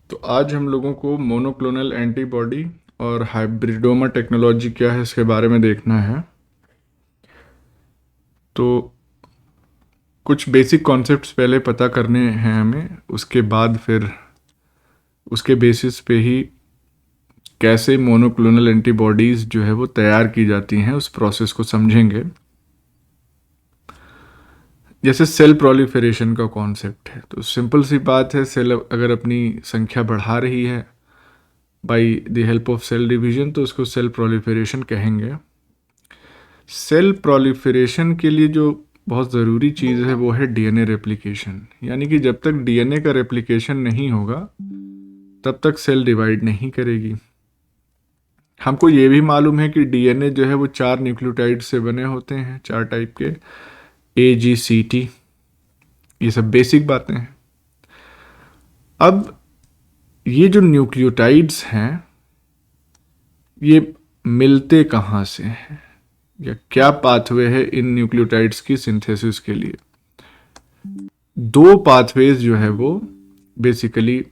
तो आज हम लोगों को मोनोक्लोनल एंटीबॉडी और हाइब्रिडोमा टेक्नोलॉजी क्या है इसके बारे में देखना है। तो कुछ बेसिक कॉन्सेप्ट्स पहले पता करने हैं हमें, उसके बाद फिर उसके बेसिस पे ही कैसे मोनोक्लोनल एंटीबॉडीज़ जो है वो तैयार की जाती हैं उस प्रोसेस को समझेंगे। जैसे सेल प्रोलिफरेशन का कॉन्सेप्ट है, तो सिंपल सी बात है, सेल अगर अपनी संख्या बढ़ा रही है by the help of cell division तो उसको सेल प्रोलिफरेशन कहेंगे। सेल प्रोलिफरेशन के लिए जो बहुत ज़रूरी चीज़ है वो है डीएनए रेप्लिकेशन, यानी कि जब तक डीएनए का रेप्लिकेशन नहीं होगा तब तक सेल डिवाइड नहीं करेगी। हमको ये भी मालूम है कि डीएनए जो है वो 4 न्यूक्लियोटाइड से बने होते हैं, 4 टाइप के, AGCT। ये सब बेसिक बातें हैं। अब ये जो न्यूक्लियोटाइड्स हैं ये मिलते कहाँ से हैं, या क्या पाथवे है इन न्यूक्लियोटाइड्स की सिंथेसिस के लिए। दो पाथवेज जो है वो basically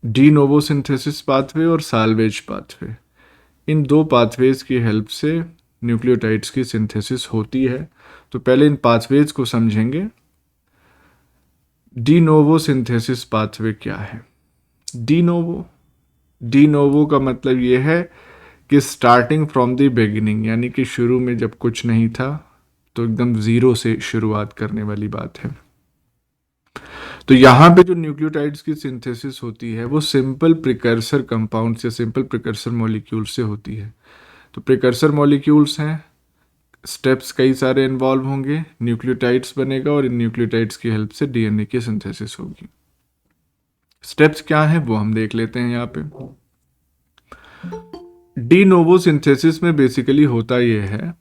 de novo synthesis pathway और साल्वेज पाथवे, इन दो पाथवेज की हेल्प से न्यूक्लियोटाइड्स की सिंथेसिस होती है। तो पहले इन पाथवेज को समझेंगे। डी नोवो सिंथेसिस पाथवे क्या है? डी नोवो का मतलब ये है कि स्टार्टिंग फ्रॉम द बिगिनिंग, यानी कि शुरू में जब कुछ नहीं था तो एकदम ज़ीरो से शुरुआत करने वाली बात है। तो यहाँ पे जो न्यूक्लियोटाइड्स की सिंथेसिस होती है वो सिंपल प्रिकर्सर कंपाउंड से, सिंपल प्रिकर्सर मॉलिक्यूल से होती है। तो प्रिकर्सर मॉलिक्यूल्स हैं, स्टेप्स कई सारे इन्वॉल्व होंगे, न्यूक्लियोटाइड्स बनेगा और इन न्यूक्लियोटाइड्स की हेल्प से डीएनए की सिंथेसिस होगी। स्टेप्स क्या है वो हम देख लेते हैं यहाँ पे। डी नोवो सिंथेसिस में बेसिकली होता यह है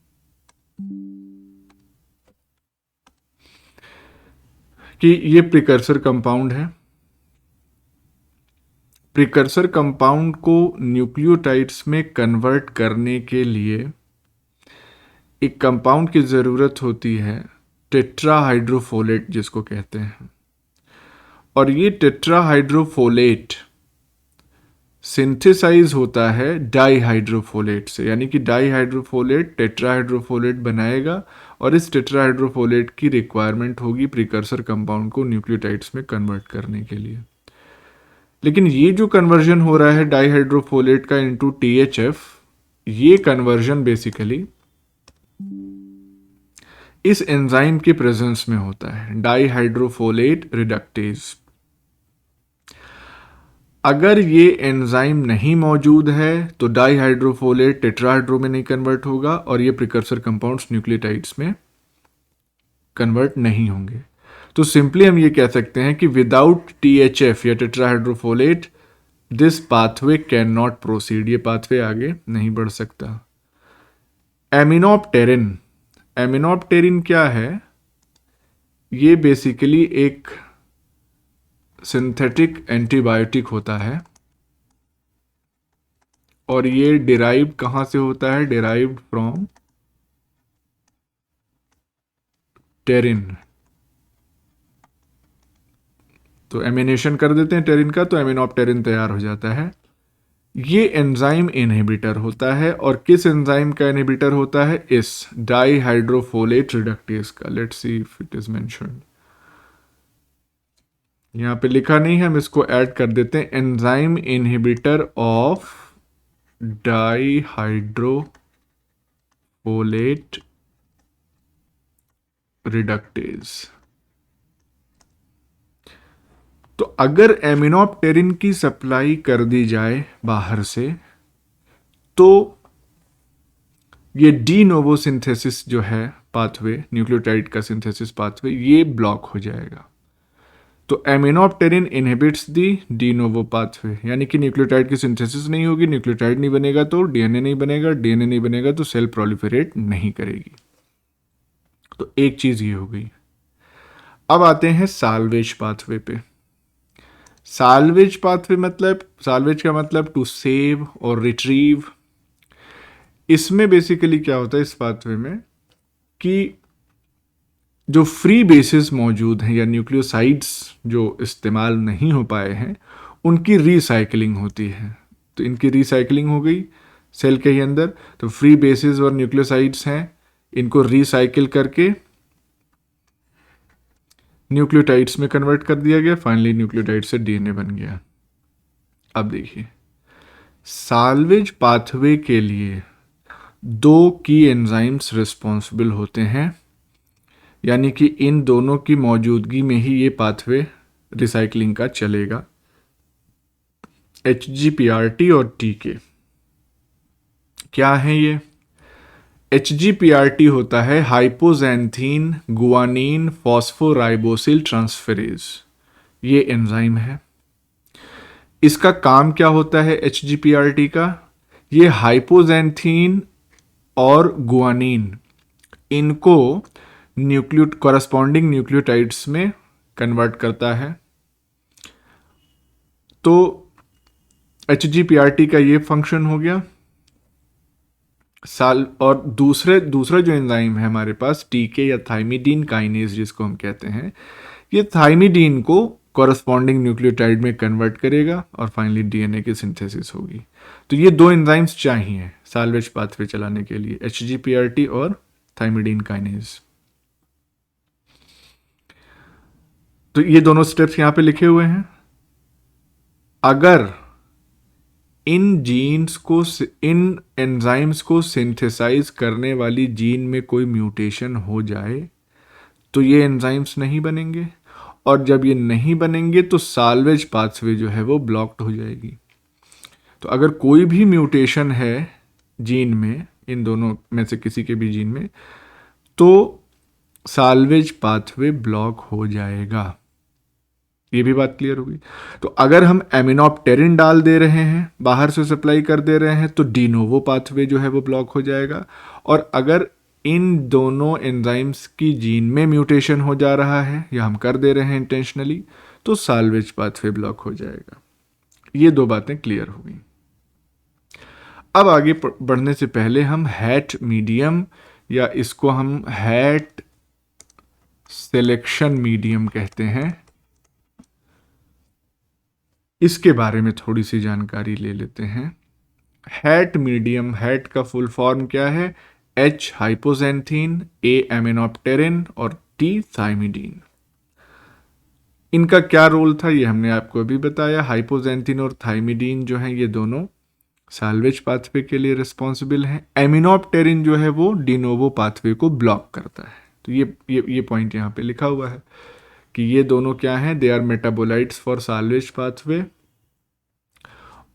कि ये प्रिकर्सर कंपाउंड है। प्रिकर्सर कंपाउंड को न्यूक्लियोटाइड्स में कन्वर्ट करने के लिए एक कंपाउंड की ज़रूरत होती है, टेट्राहाइड्रोफोलेट जिसको कहते हैं। और ये टेट्राहाइड्रोफोलेट सिंथेसाइज होता है डाईहाइड्रोफोलेट से, यानी कि डाईहाइड्रोफोलेट टेट्राहाइड्रोफोलेट बनाएगा और इस टेट्राहाइड्रोफोलेट की रिक्वायरमेंट होगी प्रिकर्सर कंपाउंड को न्यूक्लियोटाइड्स में कन्वर्ट करने के लिए। लेकिन ये जो कन्वर्जन हो रहा है डाईहाइड्रोफोलेट का इनटू THF, ये कन्वर्जन बेसिकली इस एंजाइम के प्रेजेंस में होता है, डाईहाइड्रोफोलेट रिडक्टेज। अगर ये एंजाइम नहीं मौजूद है तो डाईहाइड्रोफोलेट टेट्राहाइड्रो में नहीं कन्वर्ट होगा और ये प्रिकर्सर कंपाउंड्स न्यूक्लियोटाइड्स में कन्वर्ट नहीं होंगे। तो सिंपली हम ये कह सकते हैं कि विदाउट THF या tetrahydrofolate this pathway can not proceed, ये पाथवे आगे नहीं बढ़ सकता। एमिनोप्टेरिन, एमिनोप्टेरिन क्या है? ये बेसिकली एक सिंथेटिक एंटीबायोटिक होता है और ये डिराइव कहाँ से होता है? Derived from टेरिन। तो एमिनेशन कर देते हैं टेरिन का तो एमिनोप्टेरिन तैयार हो जाता है। ये एंजाइम इनहिबिटर होता है, और किस एंजाइम का इनहिबिटर होता है? इस डाईहाइड्रोफोलेट रिडक्टेज का। Let's see if it is mentioned. यहाँ पे लिखा नहीं है, हम इसको ऐड कर देते हैं, एंजाइम इनहिबिटर ऑफ डाईहाइड्रोफोलेट रिडक्टेज। तो अगर एमिनोप्टेरिन की सप्लाई कर दी जाए बाहर से तो ये डी नोवो सिंथेसिस जो है पाथवे, न्यूक्लियोटाइड का सिंथेसिस पाथवे, ये ब्लॉक हो जाएगा। तो एमिनोप्टेरिन इनहिबिट्स दी डी नोवो पाथवे, यानी कि न्यूक्लियोटाइड की सिंथेसिस नहीं होगी, न्यूक्लियोटाइड नहीं बनेगा तो डीएनए नहीं बनेगा, डीएनए नहीं बनेगा तो सेल प्रोलिफरेट नहीं करेगी। तो एक चीज ये हो गई। अब आते हैं साल्वेज पाथवे पे। साल्वेज पाथवे मतलब, साल्वेज का मतलब टू सेव और रिट्रीव। इसमें बेसिकली क्या होता है इस पाथवे में कि जो फ्री बेसिस मौजूद हैं या न्यूक्लियोसाइड्स जो इस्तेमाल नहीं हो पाए हैं उनकी रीसाइकलिंग होती है। तो इनकी रीसाइकलिंग हो गई सेल के ही अंदर। तो फ्री बेसिस और न्यूक्लियोसाइड्स हैं, इनको रीसाइकिल करके न्यूक्लियोटाइड्स में कन्वर्ट कर दिया गया। फाइनली न्यूक्लियोटाइड से डीएनए बन गया। अब देखिए, साल्वेज पाथवे के लिए दो की एंजाइम्स रिस्पॉन्सिबल होते हैं, यानी कि इन दोनों की मौजूदगी में ही ये पाथवे रिसाइकलिंग का चलेगा, HGPRT और TK। क्या है ये? HGPRT होता है हाइपोजैंथीन गुआनिन फॉस्फोराइबोसिल ट्रांसफेरेज, ये एंजाइम है। इसका काम क्या होता है HGPRT का? ये हाइपोजैंथीन और गुआनिन इनको कॉरस्पॉन्डिंग न्यूक्लियोटाइड्स में कन्वर्ट करता है। तो HGPRT का ये फंक्शन हो गया। और दूसरा जो एंजाइम है हमारे पास TK या थाइमिडीन काइनेज जिसको हम कहते हैं, ये थाइमिडीन को कॉरस्पॉन्डिंग न्यूक्लियोटाइड में कन्वर्ट करेगा और फाइनली डीएनए की सिंथेसिस होगी। तो ये दो एंजाइम्स चाहिए साल्वेज पाथवे चलाने के लिए, HGPRT और थाइमिडीन काइनेज। तो ये दोनों स्टेप्स यहां पे लिखे हुए हैं। अगर इन एंजाइम्स को सिंथेसाइज करने वाली जीन में कोई म्यूटेशन हो जाए तो ये एंजाइम्स नहीं बनेंगे, और जब ये नहीं बनेंगे तो साल्वेज पाथवे जो है वो ब्लॉक्ड हो जाएगी। तो अगर कोई भी म्यूटेशन है जीन में, इन दोनों में से किसी के भी जीन में, तो साल्वेज पाथवे ब्लॉक हो जाएगा। ये भी बात क्लियर होगी। तो अगर हम एमिनोप्टेरिन डाल दे रहे हैं, बाहर से सप्लाई कर दे रहे हैं, तो डीनोवो पाथवे जो है वो ब्लॉक हो जाएगा। और अगर इन दोनों एंजाइम्स की जीन में म्यूटेशन हो जा रहा है या हम कर दे रहे हैं इंटेंशनली, तो साल्वेज पाथवे ब्लॉक हो जाएगा। ये दो बातें क्लियर हो गई। अब आगे बढ़ने से पहले हम हैट मीडियम, या इसको हम हैट सिलेक्शन मीडियम कहते हैं, इसके बारे में थोड़ी सी जानकारी ले लेते हैं। हैट मीडियम, हैट का फुल फॉर्म क्या है? H हाइपोजेंथीन, A एमिनोप्टेरिन और T थाइमिडीन। इनका क्या रोल था ये हमने आपको अभी बताया। हाइपोजेंथीन और थाइमिडीन जो है ये दोनों साल्वेज पाथवे के लिए रिस्पॉन्सिबल हैं। एमिनोप्टेरिन जो है वो डिनोवो पाथवे को ब्लॉक करता है। तो ये पॉइंट यहाँ पे लिखा हुआ है कि ये दोनों क्या हैं? They are metabolites for salvage pathway,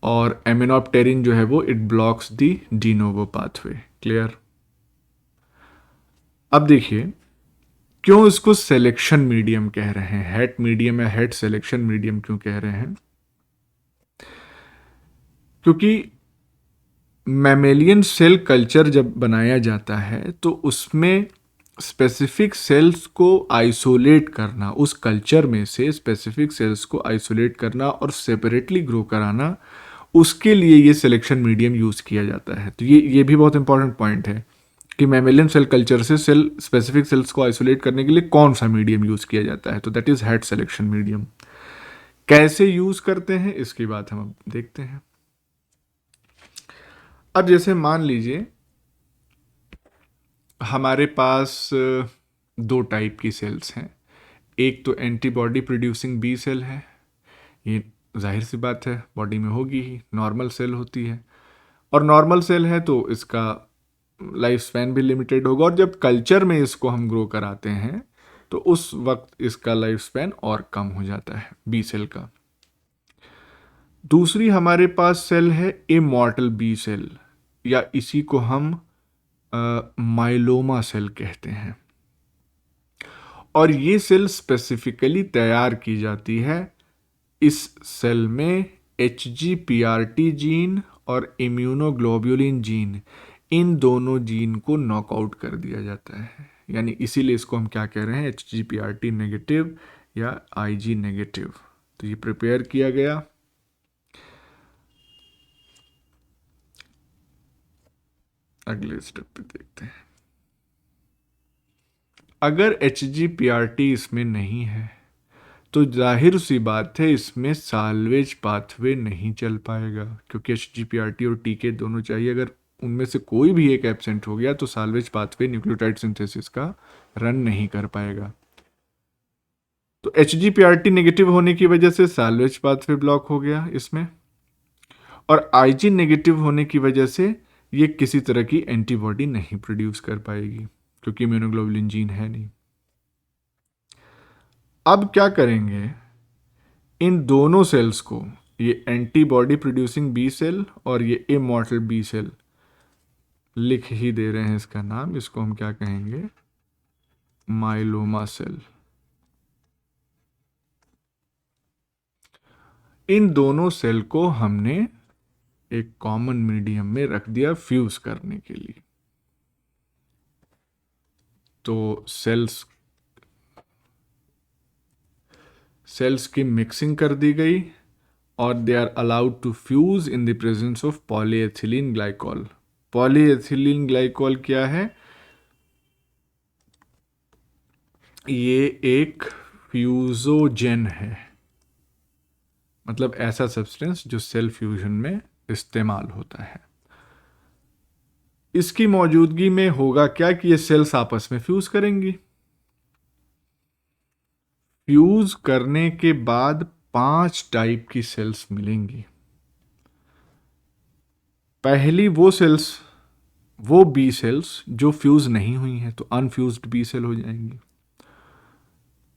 और एमिनोप्टेरिन जो है वो it blocks the de novo pathway. Clear? अब देखिए क्यों इसको सिलेक्शन मीडियम कह रहे हैं, हैट मीडियम या हैट सिलेक्शन मीडियम क्यों कह रहे हैं? क्योंकि मैमेलियन सेल कल्चर जब बनाया जाता है तो उसमें स्पेसिफिक सेल्स को आइसोलेट करना, उस कल्चर में से स्पेसिफिक सेल्स को आइसोलेट करना और सेपरेटली ग्रो कराना, उसके लिए ये सिलेक्शन मीडियम यूज किया जाता है। तो ये भी बहुत इंपॉर्टेंट पॉइंट है कि मैमेलियन सेल कल्चर से स्पेसिफिक सेल्स को आइसोलेट करने के लिए कौन सा मीडियम यूज किया जाता है, तो that is hat selection medium. कैसे यूज करते हैं इसकी बात हम अब देखते हैं। अब जैसे मान लीजिए हमारे पास दो टाइप की सेल्स हैं। एक तो एंटीबॉडी प्रोड्यूसिंग बी सेल है, ये जाहिर सी बात है बॉडी में होगी ही, नॉर्मल सेल होती है, और नॉर्मल सेल है तो इसका लाइफ स्पैन भी लिमिटेड होगा, और जब कल्चर में इसको हम ग्रो कराते हैं तो उस वक्त इसका लाइफ स्पैन और कम हो जाता है बी सेल का। दूसरी हमारे पास सेल है इमॉर्टल बी सेल, या इसी को हम माइलोमा सेल कहते हैं, और ये सेल स्पेसिफिकली तैयार की जाती है। इस सेल में HGPRT जीन और इम्यूनोग्लोब्युलिन जीन, इन दोनों जीन को नॉकआउट कर दिया जाता है, यानी इसीलिए इसको हम क्या कह रहे हैं? HGPRT नेगेटिव या IG नेगेटिव। तो ये प्रिपेयर किया गया। अगले स्टेप पे देखते हैं। अगर HGPRT इसमें नहीं है तो जाहिर सी बात है इसमें साल्वेज पाथवे नहीं चल पाएगा, क्योंकि HGPRT और TK दोनों चाहिए। अगर उनमें से कोई भी एक एब्सेंट हो गया तो साल्वेज पाथवे न्यूक्लियोटाइड सिंथेसिस का रन नहीं कर पाएगा। तो HGPRT नेगेटिव होने की वजह से साल्वेज पाथवे ब्लॉक हो गया इसमें, और IG नेगेटिव होने की वजह से ये किसी तरह की एंटीबॉडी नहीं प्रोड्यूस कर पाएगी, क्योंकि इम्यूनोग्लोबुलिन जीन है नहीं। अब क्या करेंगे, इन दोनों सेल्स को, ये एंटीबॉडी प्रोड्यूसिंग बी सेल और ये इमॉर्टल बी सेल, लिख ही दे रहे हैं इसका नाम, इसको हम क्या कहेंगे, माइलोमा सेल। इन दोनों सेल को हमने एक कॉमन मीडियम में रख दिया फ्यूज करने के लिए। तो सेल्स की मिक्सिंग कर दी गई और they are allowed to fuse in the presence of polyethylene glycol. Polyethylene glycol क्या है, ये एक फ्यूजोजेन है, मतलब ऐसा सब्सटेंस जो सेल फ्यूजन में इस्तेमाल होता है। इसकी मौजूदगी में होगा क्या कि ये सेल्स आपस में फ्यूज करेंगी। फ्यूज करने के बाद 5 टाइप की सेल्स मिलेंगी। पहली वो सेल्स, वो बी सेल्स जो फ्यूज नहीं हुई हैं, तो अनफ्यूज्ड बी सेल हो जाएंगी।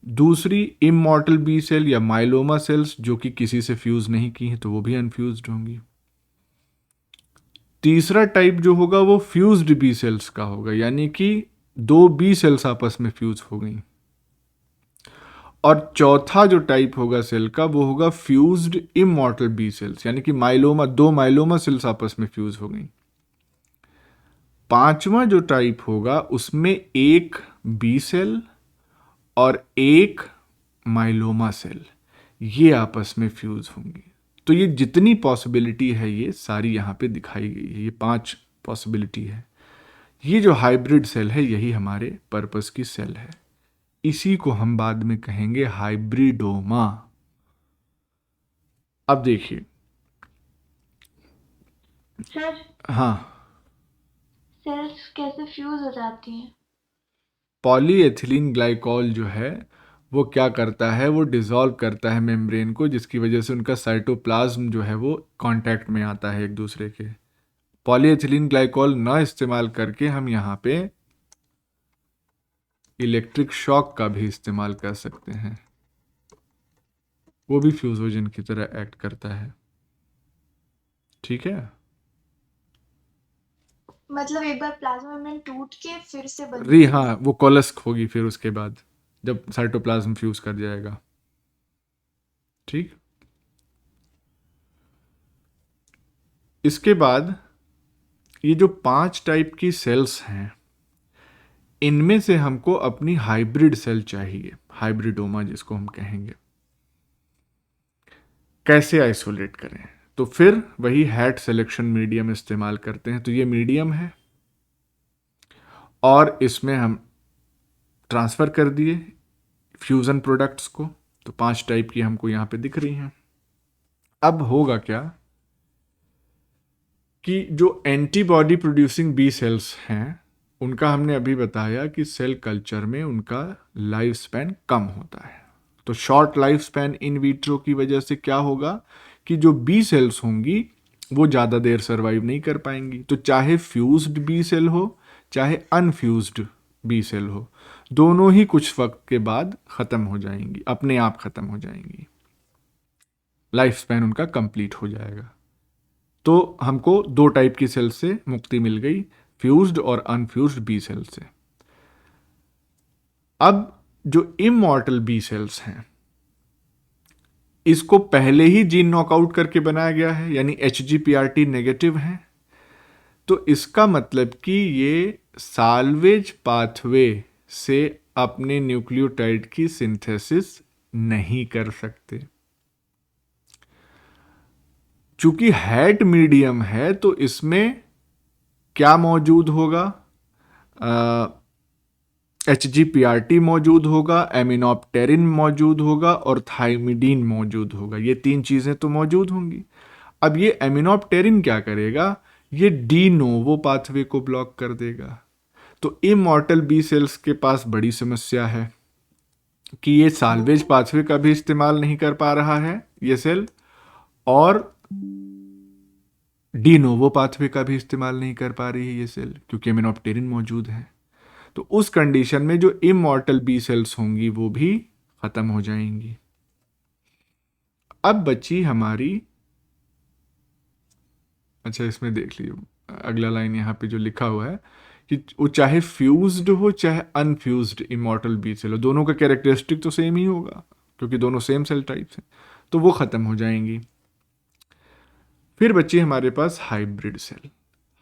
दूसरी इमॉर्टल बी सेल या माइलोमा सेल्स जो कि किसी से फ्यूज नहीं की हैं, तो वो भी अनफ्यूज्ड होंगी। तीसरा टाइप जो होगा वो फ्यूज्ड बी सेल्स का होगा, यानी कि 2 बी सेल्स आपस में फ्यूज हो गई। और चौथा जो टाइप होगा सेल का वो होगा फ्यूज्ड इमॉर्टल बी सेल्स, यानी कि माइलोमा, 2 माइलोमा सेल्स आपस में फ्यूज हो गई। पांचवा जो टाइप होगा उसमें एक बी सेल और एक माइलोमा सेल, ये आपस में फ्यूज होंगी। तो ये जितनी पॉसिबिलिटी है ये सारी यहां पे दिखाई गई है, ये 5 पॉसिबिलिटी है। ये जो हाइब्रिड सेल है यही हमारे पर्पस की सेल है, इसी को हम बाद में कहेंगे हाइब्रिडोमा। अब देखिए सर, हाँ, सेल्स कैसे फ्यूज हो जाती हैं? पॉलीएथिलीन ग्लाइकॉल जो है वो क्या करता है, वो डिसॉल्व करता है मेम्ब्रेन को, जिसकी वजह से उनका साइटोप्लाज्म जो है वो कांटेक्ट में आता है एक दूसरे के। पॉलीएथिलीन ग्लाइकॉल ना इस्तेमाल करके हम यहाँ पे इलेक्ट्रिक शॉक का भी इस्तेमाल कर सकते हैं, वो भी फ्यूजोजन की तरह एक्ट करता है। ठीक है, मतलब एक बार प्लाज्मा मेम्ब्रेन टूट के फिर से री बनती है? हाँ, वो कोलस्क होगी फिर उसके बाद जब साइटोप्लाज्म फ्यूज कर जाएगा। ठीक, इसके बाद ये जो 5 टाइप की सेल्स हैं, इनमें से हमको अपनी हाइब्रिड सेल चाहिए, हाइब्रिडोमा जिसको हम कहेंगे। कैसे आइसोलेट करें, तो फिर वही हैट सिलेक्शन मीडियम इस्तेमाल करते हैं। तो ये मीडियम है और इसमें हम ट्रांसफर कर दिए फ्यूजन प्रोडक्ट्स को, तो 5 टाइप की हमको यहां पे दिख रही हैं। अब होगा क्या कि जो एंटीबॉडी प्रोड्यूसिंग बी सेल्स हैं उनका हमने अभी बताया कि सेल कल्चर में उनका लाइफ स्पैन कम होता है। तो short life span in vitro की वजह से क्या होगा कि जो बी सेल्स होंगी वो ज़्यादा देर सर्वाइव नहीं कर पाएंगी। तो चाहे फ्यूज्ड बी सेल हो चाहे अनफ्यूज्ड बी सेल हो, दोनों ही कुछ वक्त के बाद ख़त्म हो जाएंगी, अपने आप ख़त्म हो जाएंगी, लाइफ स्पैन उनका कंप्लीट हो जाएगा। तो हमको 2 टाइप की सेल से मुक्ति मिल गई, फ्यूज्ड और अनफ्यूज्ड बी सेल से। अब जो इमॉर्टल बी सेल्स हैं इसको पहले ही जीन नॉकआउट करके बनाया गया है, यानी HGPRT नेगेटिव है। तो इसका मतलब कि ये साल्वेज पाथवे से अपने न्यूक्लियोटाइड की सिंथेसिस नहीं कर सकते। चूंकि हैट मीडियम है तो इसमें क्या मौजूद होगा, HGPRT मौजूद होगा, एमिनोप्टेरिन मौजूद होगा और थाइमिडीन मौजूद होगा। ये 3 चीज़ें तो मौजूद होंगी। अब ये एमिनोप्टेरिन क्या करेगा, ये डी नोवो पाथवे को ब्लॉक कर देगा। तो इमॉर्टल बी सेल्स के पास बड़ी समस्या है कि ये साल्वेज पाथवे का भी इस्तेमाल नहीं कर पा रहा है ये सेल, और डी नोवो पाथवे का भी इस्तेमाल नहीं कर पा रही है ये सेल, क्योंकि एमिनोप्टेरिन मौजूद है। तो उस कंडीशन में जो इमॉर्टल बी सेल्स होंगी वो भी खत्म हो जाएंगी। अब बची हमारी, अच्छा इसमें देख लीजिए अगला लाइन यहाँ पे जो लिखा हुआ है कि वो चाहे फ्यूज्ड हो चाहे अनफ्यूज्ड इमॉर्टल बी सेल हो, दोनों का कैरेक्टरिस्टिक तो सेम ही होगा क्योंकि दोनों सेम सेल टाइप्स हैं, तो वो खत्म हो जाएंगी। फिर बची हमारे पास हाइब्रिड सेल।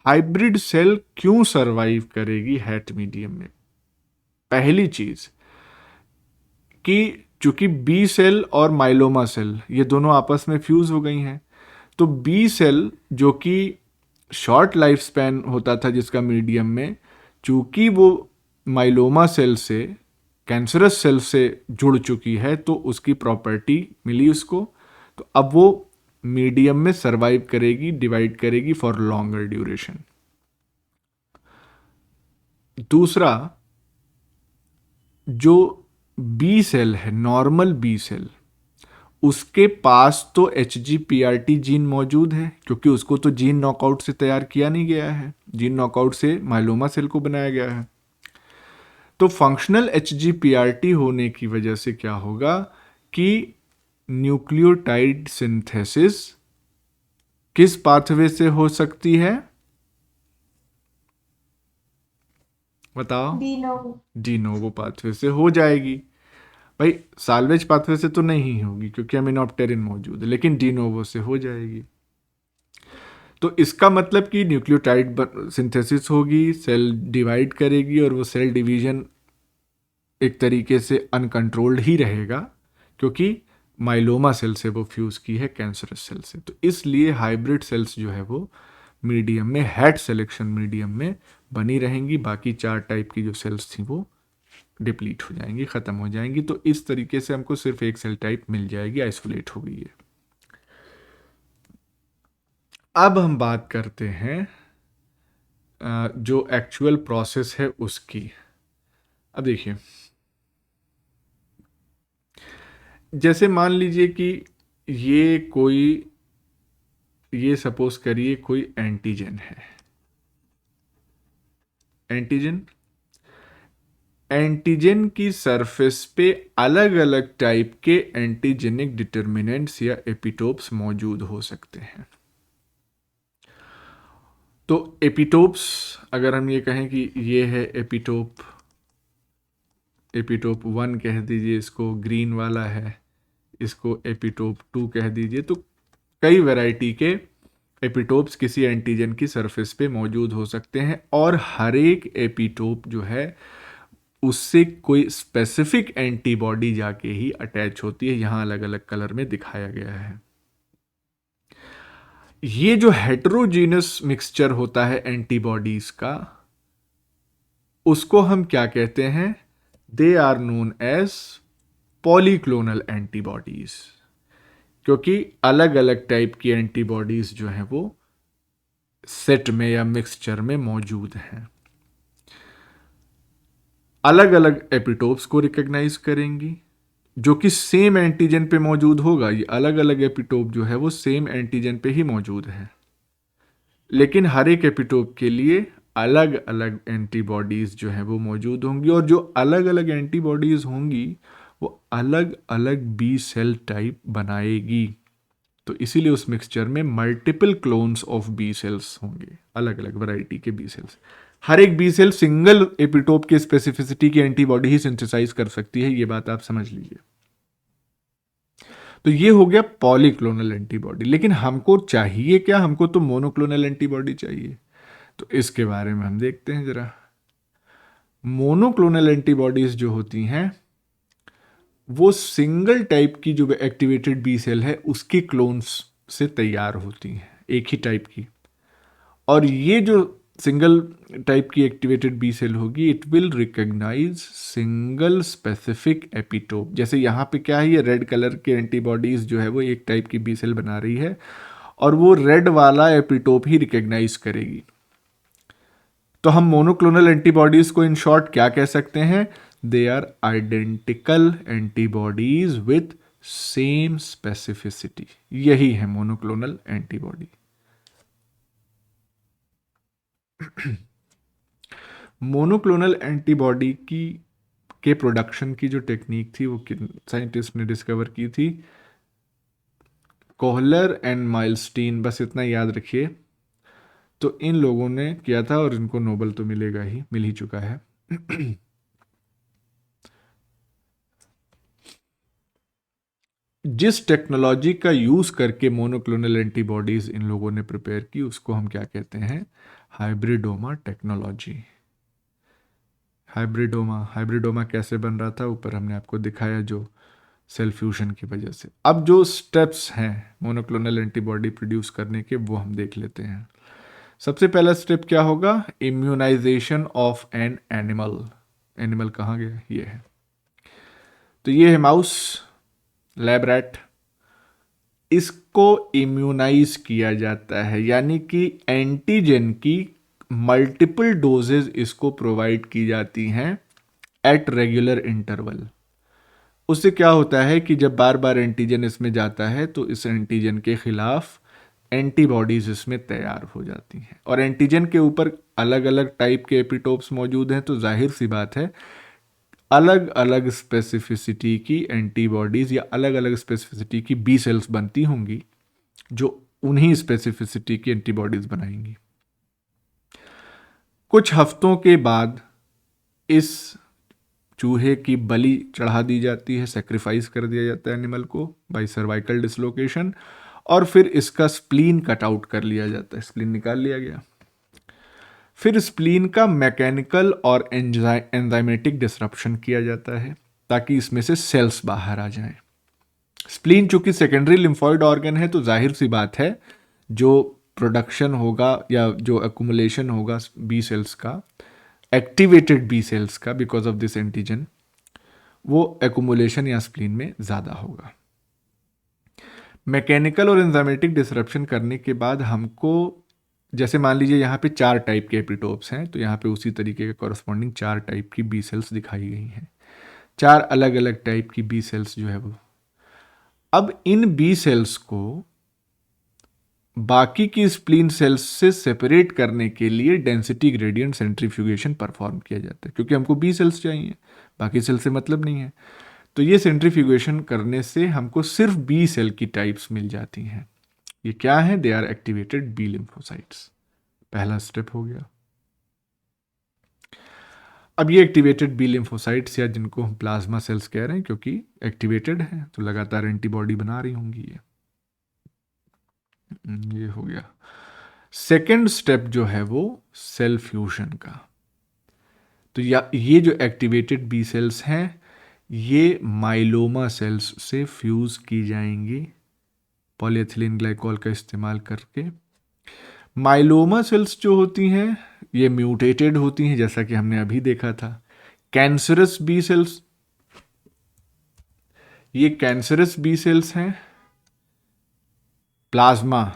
हाइब्रिड सेल क्यों सरवाइव करेगी हैट मीडियम में? पहली चीज कि चूंकि बी सेल और माइलोमा सेल ये दोनों आपस में फ्यूज हो गई हैं, तो बी सेल जो कि शॉर्ट लाइफ स्पैन होता था जिसका मीडियम में, चूंकि वो माइलोमा सेल से, कैंसरस सेल से जुड़ चुकी है, तो उसकी प्रॉपर्टी मिली उसको, तो अब वो मीडियम में सरवाइव करेगी, डिवाइड करेगी फॉर लॉन्गर ड्यूरेशन। दूसरा, जो बी सेल है, नॉर्मल बी सेल, उसके पास तो HGPRT जीन मौजूद है क्योंकि उसको तो जीन नॉकआउट से तैयार किया नहीं गया है, जीन नॉकआउट से माइलोमा सेल को बनाया गया है। तो फंक्शनल HGPRT होने की वजह से क्या होगा कि न्यूक्लियोटाइड सिंथेसिस किस पाथवे से हो सकती है बताओ? डी नोवो पाथवे से हो जाएगी। भाई साल्वेज पाथवे से तो नहीं होगी क्योंकि एमिनोप्टेरिन मौजूद है, लेकिन डी नोवो से हो जाएगी। तो इसका मतलब कि न्यूक्लियोटाइड सिंथेसिस होगी, सेल डिवाइड करेगी, और वो सेल डिवीजन एक तरीके से अनकंट्रोल्ड ही रहेगा क्योंकि माइलोमा सेल से वो फ्यूज की है कैंसरस सेल से। तो इसलिए हाइब्रिड सेल्स जो है वो मीडियम में, हैट सिलेक्शन मीडियम में बनी रहेंगी। बाकी 4 टाइप की जो सेल्स थी वो डिप्लीट हो जाएंगी, खत्म हो जाएंगी। तो इस तरीके से हमको सिर्फ एक सेल टाइप मिल जाएगी, आइसोलेट हो गई है। अब हम बात करते हैं जो एक्चुअल प्रोसेस है उसकी। अब देखिए, जैसे मान लीजिए कि ये सपोज करिए कोई एंटीजन है। एंटीजन की सरफेस पे अलग अलग टाइप के एंटीजेनिक डिटर्मिनेंट्स या एपिटोप्स मौजूद हो सकते हैं। तो एपिटोप्स, अगर हम ये कहें कि ये है एपिटोप 1 कह दीजिए, इसको ग्रीन वाला है, इसको एपिटोप 2 कह दीजिए, तो कई वैरायटी के एपिटोप्स किसी एंटीजन की सरफेस पे मौजूद हो सकते हैं, और हर एक एपिटोप जो है उससे कोई स्पेसिफिक एंटीबॉडी जाके ही अटैच होती है। यहां अलग अलग कलर में दिखाया गया है। ये जो हेटेरोजीनस मिक्सचर होता है एंटीबॉडीज का, उसको हम क्या कहते हैं? They are known as polyclonal antibodies, क्योंकि अलग अलग टाइप की एंटीबॉडीज जो हैं वो सेट में या मिक्सचर में मौजूद हैं। अलग अलग एपिटोप्स को रिकॉग्नाइज करेंगी जो कि सेम एंटीजन पे मौजूद होगा। ये अलग अलग एपिटोप जो है वो सेम एंटीजन पे ही मौजूद है, लेकिन हर एक एपिटोप के लिए अलग अलग एंटीबॉडीज जो है वो मौजूद होंगी, और जो अलग अलग एंटीबॉडीज होंगी वो अलग अलग बी सेल टाइप बनाएगी। तो इसीलिए उस मिक्सचर में multiple clones of B cells होंगे, अलग अलग वैरायटी के बी सेल्स। हर एक बी सेल सिंगल एपिटोप के स्पेसिफिसिटी की एंटीबॉडी ही सिंथेसाइज कर सकती है, ये बात आप समझ लीजिए। तो ये हो गया पॉलीक्लोनल एंटीबॉडी। लेकिन हमको चाहिए क्या? हमको तो मोनोक्लोनल एंटीबॉडी चाहिए। तो इसके बारे में हम देखते हैं जरा। मोनोक्लोनल एंटीबॉडीज जो होती हैं वो सिंगल टाइप की जो एक्टिवेटेड बी सेल है उसके क्लोन्स से तैयार होती हैं, एक ही टाइप की। और ये जो सिंगल टाइप की एक्टिवेटेड बी सेल होगी, it will recognize single specific epitope. जैसे यहाँ पे क्या है, ये रेड कलर के एंटीबॉडीज जो है वो एक टाइप की बी सेल बना रही है और वो रेड वाला एपिटोप ही रिकॉग्नाइज करेगी। तो हम मोनोक्लोनल एंटीबॉडीज को इन शॉर्ट क्या कह सकते हैं? They are identical antibodies with same specificity. यही है मोनोक्लोनल एंटीबॉडी। मोनोक्लोनल एंटीबॉडी की के प्रोडक्शन की जो टेक्निक थी वो साइंटिस्ट ने डिस्कवर की थी, कोहलर एंड माइलस्टीन, बस इतना याद रखिए। तो इन लोगों ने किया था और इनको नोबेल तो मिलेगा ही, मिल ही चुका है। जिस टेक्नोलॉजी का यूज करके मोनोक्लोनल एंटीबॉडीज इन लोगों ने प्रिपेयर की उसको हम क्या कहते हैं? Hybridoma technology. हाइब्रिडोमा कैसे बन रहा था ऊपर हमने आपको दिखाया, जो सेल फ्यूजन की वजह से। अब जो स्टेप्स हैं मोनोक्लोनल एंटीबॉडी प्रोड्यूस करने के वो हम देख लेते हैं। सबसे पहला स्टेप क्या होगा? Immunization of an animal. Animal कहाँ गया? ये है, तो ये है माउस, लैब रैट। इसको इम्यूनाइज किया जाता है, यानी कि एंटीजन की मल्टीपल डोजेज इसको प्रोवाइड की जाती हैं एट रेगुलर इंटरवल। उससे क्या होता है कि जब बार बार एंटीजन इसमें जाता है तो इस एंटीजन के खिलाफ एंटीबॉडीज इसमें तैयार हो जाती हैं। और एंटीजन के ऊपर अलग अलग टाइप के एपिटोप्स मौजूद हैं, तो जाहिर सी बात है अलग अलग स्पेसिफिसिटी की एंटीबॉडीज या अलग अलग स्पेसिफिसिटी की बी सेल्स बनती होंगी जो उन्हीं स्पेसिफिसिटी की एंटीबॉडीज बनाएंगी। कुछ हफ्तों के बाद इस चूहे की बलि चढ़ा दी जाती है, सेक्रीफाइस कर दिया जाता है एनिमल को बाय सर्वाइकल डिसलोकेशन, और फिर इसका स्प्लीन कट आउट कर लिया जाता है, स्प्लीन निकाल लिया गया। फिर स्प्लीन का मैकेनिकल और एंजाइमेटिक डिसरप्शन किया जाता है ताकि इसमें से सेल्स बाहर आ जाएं। स्प्लीन चूंकि सेकेंडरी लिम्फॉइड ऑर्गन है तो जाहिर सी बात है जो प्रोडक्शन होगा या जो एक्यूमुलेशन होगा बी सेल्स का, एक्टिवेटेड बी सेल्स का, बिकॉज ऑफ दिस एंटीजन, वो एक्यूमुलेशन या स्प्लीन में ज़्यादा होगा। मैकेनिकल और एंजाइमेटिक डिसरप्शन करने के बाद हमको, जैसे मान लीजिए यहाँ पे 4 टाइप के एपिटोप्स हैं, तो यहाँ पे उसी तरीके के कॉरस्पॉन्डिंग 4 टाइप की बी सेल्स दिखाई गई हैं। 4 अलग अलग टाइप की बी सेल्स जो है वो। अब इन बी सेल्स को बाकी की स्प्लीन सेल्स से सेपरेट करने के लिए डेंसिटी ग्रेडियंट सेंट्रीफ्यूगेशन परफॉर्म किया जाता है, क्योंकि हमको बी सेल्स चाहिए, बाकी सेल से मतलब नहीं है। तो ये सेंट्रीफ्यूगेशन करने से हमको सिर्फ बी सेल की टाइप्स मिल जाती हैं। ये क्या है? They are activated B lymphocytes. पहला स्टेप हो गया। अब ये एक्टिवेटेड बी लिम्फोसाइट्स, या जिनको हम प्लाज्मा सेल्स कह रहे हैं क्योंकि एक्टिवेटेड है तो लगातार एंटीबॉडी बना रही होंगी, ये हो गया। सेकेंड स्टेप जो है वो सेल फ्यूजन का। तो ये जो एक्टिवेटेड बी सेल्स हैं ये माइलोमा सेल्स से फ्यूज की जाएंगी पॉलीएथिलीन ग्लाइकॉल का इस्तेमाल करके। माइलोमा सेल्स जो होती हैं ये म्यूटेटेड होती हैं, जैसा कि हमने अभी देखा था। कैंसरस बी सेल्स, ये कैंसरस बी सेल्स हैं। प्लाज्मा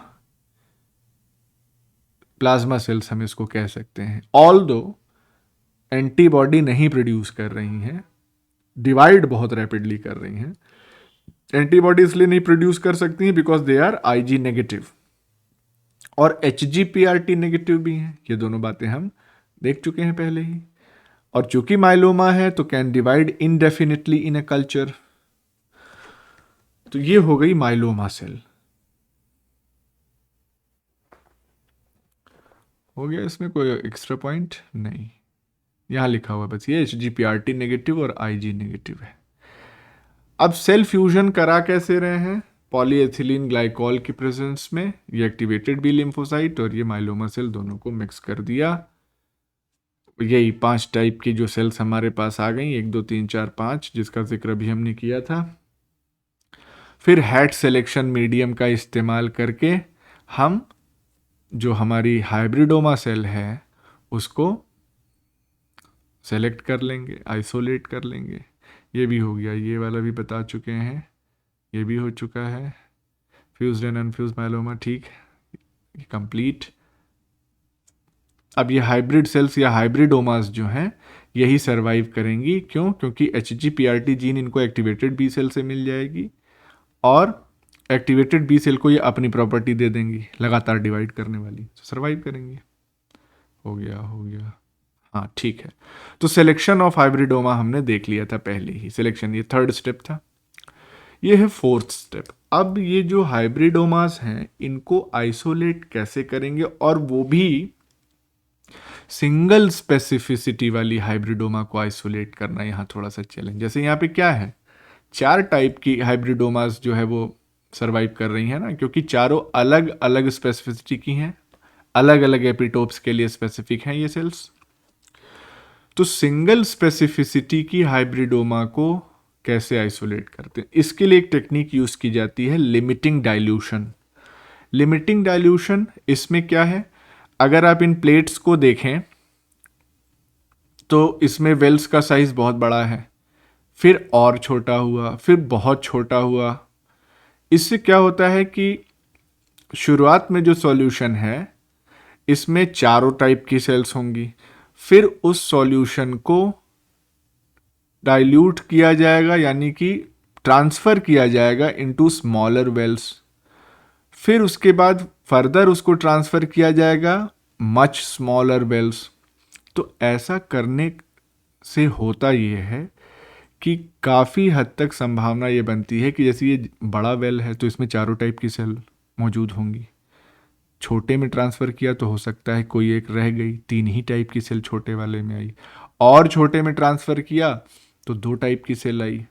सेल्स हम इसको कह सकते हैं। ऑल्दो एंटीबॉडी नहीं प्रोड्यूस कर रही हैं, डिवाइड बहुत रैपिडली कर रही हैं। एंटीबॉडी इसलिए नहीं प्रोड्यूस कर सकती हैं because they are Ig negative और HGPRT नेगेटिव भी हैं। ये दोनों बातें हम देख चुके हैं पहले ही। और चूंकि माइलोमा है तो can divide indefinitely in a culture. तो ये हो गई माइलोमा सेल। हो गया, इसमें कोई एक्स्ट्रा पॉइंट नहीं, यहां लिखा हुआ बस ये HGPRT नेगेटिव और IG नेगेटिव है। अब सेल फ्यूजन करा कैसे रहे हैं? पॉलीएथिलीन ग्लाइकॉल की प्रेजेंस में ये एक्टिवेटेड बी लिम्फोसाइट और ये माइलोमा सेल दोनों को मिक्स कर दिया। यही 5 टाइप की जो सेल्स हमारे पास आ गई, 1 2 3 4 5, जिसका जिक्र अभी हमने किया था। फिर हैट सिलेक्शन मीडियम का इस्तेमाल करके हम जो हमारी हाइब्रिडोमा सेल है उसको सेलेक्ट कर लेंगे, आइसोलेट कर लेंगे। ये भी हो गया, ये वाला भी बता चुके हैं, ये भी हो चुका है। फ्यूज्ड एंड अनफ्यूज्ड माइलोमा, ठीक, कंप्लीट। अब ये हाइब्रिड सेल्स या हाइब्रिडोमास जो हैं यही सरवाइव करेंगी। क्यों? क्योंकि HGPRT जीन इनको एक्टिवेटेड बी सेल से मिल जाएगी और एक्टिवेटेड बी सेल को ये अपनी प्रॉपर्टी दे देंगी लगातार डिवाइड करने वाली, तो सरवाइव करेंगे। हो गया। हाँ ठीक है। तो सिलेक्शन ऑफ हाइब्रिडोमा हमने देख लिया था पहले ही, सिलेक्शन ये थर्ड स्टेप था। ये है फोर्थ स्टेप। अब ये जो हाइब्रिडोमास हैं इनको आइसोलेट कैसे करेंगे, और वो भी सिंगल स्पेसिफिसिटी वाली हाइब्रिडोमा को आइसोलेट करना यहाँ थोड़ा सा चैलेंज। जैसे यहाँ पे क्या है, 4 टाइप की हाइब्रिडोमास जो है वो सरवाइव कर रही हैं ना, क्योंकि चारों अलग अलग स्पेसिफिसिटी की हैं, अलग अलग एपिटोप्स के लिए स्पेसिफिक हैं ये सेल्स। तो सिंगल स्पेसिफिसिटी की हाइब्रिडोमा को कैसे आइसोलेट करते हैं, इसके लिए एक टेक्निक यूज की जाती है, लिमिटिंग डाइल्यूशन। लिमिटिंग डाइल्यूशन इसमें क्या है, अगर आप इन प्लेट्स को देखें तो इसमें वेल्स का साइज बहुत बड़ा है, फिर और छोटा हुआ, फिर बहुत छोटा हुआ। इससे क्या होता है कि शुरुआत में जो सॉल्यूशन है इसमें चारों टाइप की सेल्स होंगी, फिर उस सॉल्यूशन को डाइल्यूट किया जाएगा, यानी कि ट्रांसफर किया जाएगा इनटू स्मॉलर वेल्स, फिर उसके बाद फर्दर उसको ट्रांसफर किया जाएगा मच स्मॉलर वेल्स। तो ऐसा करने से होता ये है कि काफ़ी हद तक संभावना ये बनती है कि जैसे ये बड़ा वेल है तो इसमें चारों टाइप की सेल मौजूद होंगी, छोटे में ट्रांसफ़र किया तो हो सकता है कोई एक रह गई, 3 ही टाइप की सेल छोटे वाले में आई, और छोटे में ट्रांसफ़र किया तो 2 टाइप की सेल आई,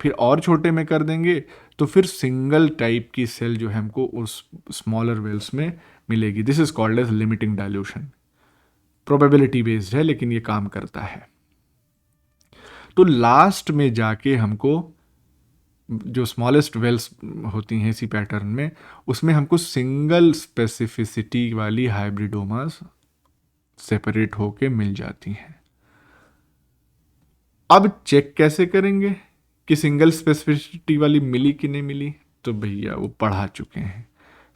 फिर और छोटे में कर देंगे तो फिर सिंगल टाइप की सेल जो है हमको उस स्मॉलर वेल्स में मिलेगी। This is called as limiting dilution. Probability based है लेकिन ये काम करता है। तो लास्ट में जाके हमको जो स्मॉलेस्ट वेल्स होती हैं इसी पैटर्न में, उसमें हमको सिंगल स्पेसिफिसिटी वाली हाइब्रिडोमास सेपरेट होके मिल जाती हैं। अब चेक कैसे करेंगे कि सिंगल स्पेसिफिसिटी वाली मिली कि नहीं मिली, तो भैया वो पढ़ा चुके हैं।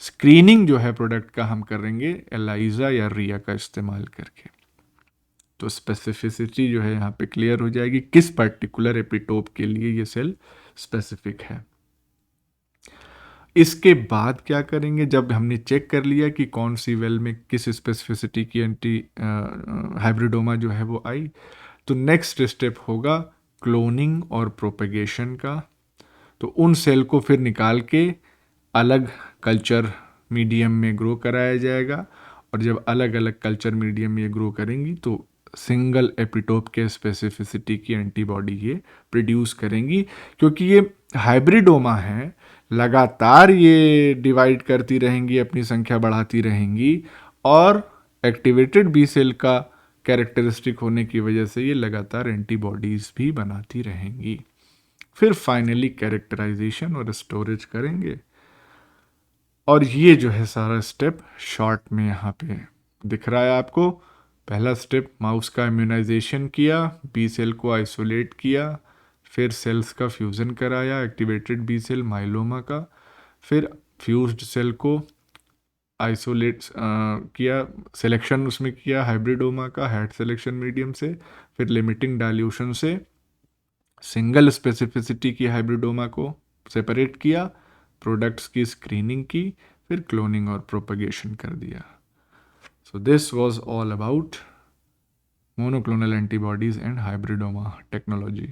स्क्रीनिंग जो है प्रोडक्ट का हम करेंगे एलाइजा या रिया का इस्तेमाल करके, तो स्पेसिफिसिटी जो है यहाँ पे क्लियर हो जाएगी किस पर्टिकुलर एपिटोप के लिए ये सेल स्पेसिफिक है। इसके बाद क्या करेंगे, जब हमने चेक कर लिया कि कौन सी वेल में किस स्पेसिफिसिटी की एंटी हाइब्रिडोमा जो है वो आई, तो नेक्स्ट स्टेप होगा क्लोनिंग और प्रोपेगेशन का। तो उन सेल को फिर निकाल के अलग कल्चर मीडियम में ग्रो कराया जाएगा, और जब अलग अलग कल्चर मीडियम में ये ग्रो करेंगी तो सिंगल एपिटोप के स्पेसिफिसिटी की एंटीबॉडी ये प्रोड्यूस करेंगी। क्योंकि ये हाइब्रिडोमा है, लगातार ये डिवाइड करती रहेंगी, अपनी संख्या बढ़ाती रहेंगी, और एक्टिवेटेड बी सेल का कैरेक्टरिस्टिक होने की वजह से ये लगातार एंटीबॉडीज़ भी बनाती रहेंगी। फिर फाइनली कैरेक्टराइजेशन और स्टोरेज करेंगे। और ये जो है सारा स्टेप शॉर्ट में यहाँ पे दिख रहा है आपको। पहला स्टेप, माउस का इम्यूनाइजेशन किया, बी सेल को आइसोलेट किया, फिर सेल्स का फ्यूज़न कराया, एक्टिवेटेड बी सेल माइलोमा का, फिर फ्यूज्ड सेल को आइसोलेट किया, सिलेक्शन उसमें किया हाइब्रिडोमा का हेड सिलेक्शन मीडियम से, फिर लिमिटिंग डाइल्यूशन से सिंगल स्पेसिफिसिटी की हाइब्रिडोमा को सेपरेट किया, प्रोडक्ट्स की स्क्रीनिंग की, फिर क्लोनिंग और प्रोपगेशन कर दिया। So this was all about monoclonal antibodies and hybridoma technology.